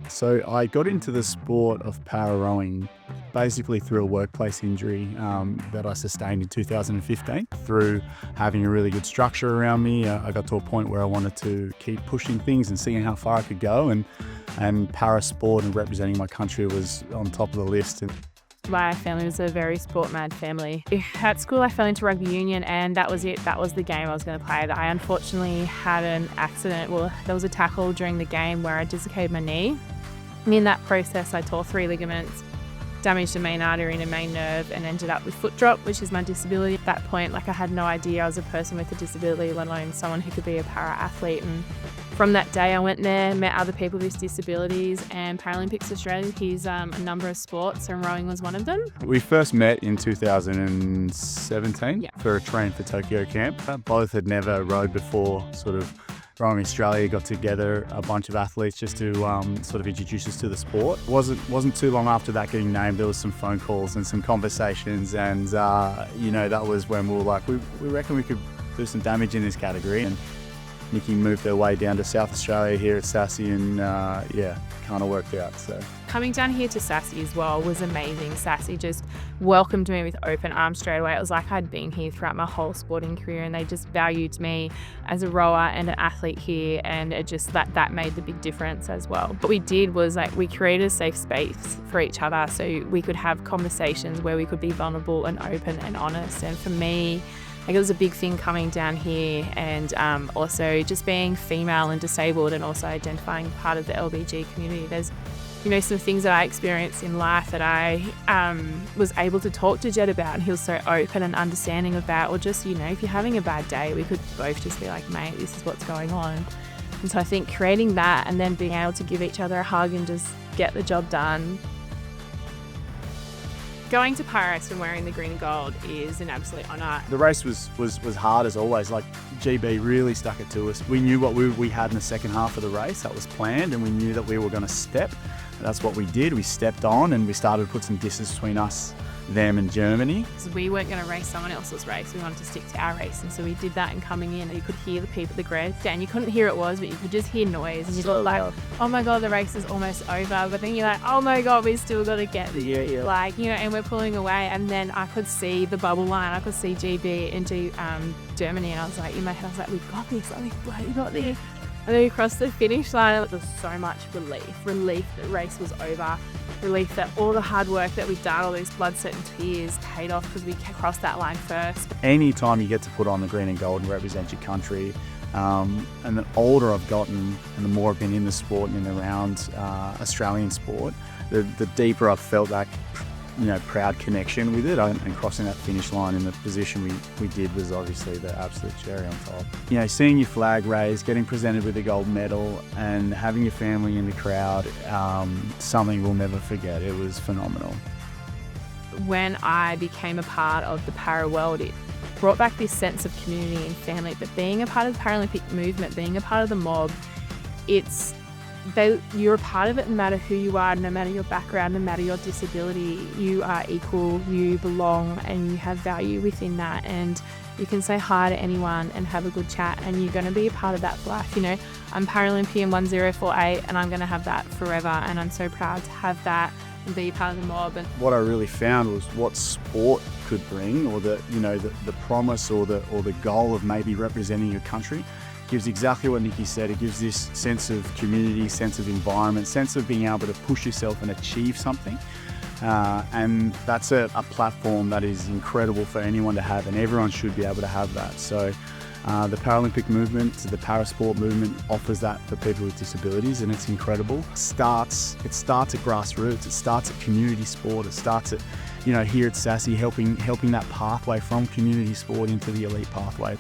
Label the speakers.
Speaker 1: So I got into the sport of para rowing basically through a workplace injury that I sustained in 2015. Through having a really good structure around me, I got to a point where I wanted to keep pushing things and seeing how far I could go, and para sport and representing my country was on top of the list.
Speaker 2: My family was a very sport-mad family. At school, I fell into rugby union, and that was it. That was the game I was going to play. I unfortunately had an accident. Well, there was a tackle during the game where I dislocated my knee. And in that process, I tore 3 ligaments, damaged the main artery and a main nerve, and ended up with foot drop, which is my disability. At that point, I had no idea I was a person with a disability, let alone someone who could be a para-athlete. And from that day, I went there, met other people with disabilities, and Paralympics Australia, he's a number of sports, and rowing was one of them.
Speaker 1: We first met in 2017 for a Train for Tokyo camp. Both had never rowed before. Rowing Australia got together a bunch of athletes just to sort of introduce us to the sport. Wasn't too long after that getting named, there was some phone calls and some conversations, and that was when we were like, we reckon we could do some damage in this category. And Nikki moved her way down to South Australia here at SASI, and kind of worked out. So
Speaker 2: coming down here to SASI as well was amazing. SASI just welcomed me with open arms straight away. It was like I'd been here throughout my whole sporting career, and they just valued me as a rower and an athlete here, and it just that made the big difference as well. What we did was we created a safe space for each other so we could have conversations where we could be vulnerable and open and honest. And for me, it was a big thing coming down here, and also just being female and disabled, and also identifying part of the LBG community. There's some things that I experienced in life that I was able to talk to Jed about, and he was so open and understanding about, or just, if you're having a bad day, we could both just be like, mate, this is what's going on. And so I think creating that and then being able to give each other a hug and just get the job done. Going to Paris and wearing the green and gold is an absolute honour.
Speaker 1: the race was hard as always. GB really stuck it to us. We knew what we had in the second half of the race. That was planned, and we knew that we were going to step. And that's what we did. We stepped on, and we started to put some distance between us, them and Germany.
Speaker 2: So we weren't going to race someone else's race. We wanted to stick to our race. And so we did that, and coming in, you could hear the people at the grandstand. You couldn't hear it was, but you could just hear noise. And you're like, oh my God, the race is almost over. But then you're like, oh my God, we still got to get there. And we're pulling away. And then I could see the bubble line. I could see GB into Germany. And I was like, in my head, I was like, we've got this. We got this. And then we crossed the finish line. There was so much relief that the race was over. Relief that all the hard work that we've done, all these blood, sweat and tears paid off because we crossed that line first.
Speaker 1: Any time you get to put on the green and gold and represent your country, and the older I've gotten and the more I've been in the sport and around Australian sport, the deeper I've felt that proud connection with it, and crossing that finish line in the position we did was obviously the absolute cherry on top. Seeing your flag raised, getting presented with a gold medal, and having your family in the crowd, something we'll never forget. It was phenomenal.
Speaker 2: When I became a part of the para world, it brought back this sense of community and family. But being a part of the Paralympic movement, being a part of the mob, you're a part of it no matter who you are, no matter your background, no matter your disability. You are equal, you belong, and you have value within that. And you can say hi to anyone and have a good chat, and you're going to be a part of that for life. I'm Paralympian 1048, and I'm going to have that forever. And I'm so proud to have that and be part of the mob. And
Speaker 1: what I really found was what sport could bring, or the promise or the goal of maybe representing your country. Gives exactly what Nikki said. It gives this sense of community, sense of environment, sense of being able to push yourself and achieve something. And that's a platform that is incredible for anyone to have, and everyone should be able to have that. So the Paralympic movement, the parasport movement offers that for people with disabilities, and it's incredible. It starts at grassroots. It starts at community sport. It starts at, here at SASI, helping that pathway from community sport into the elite pathway.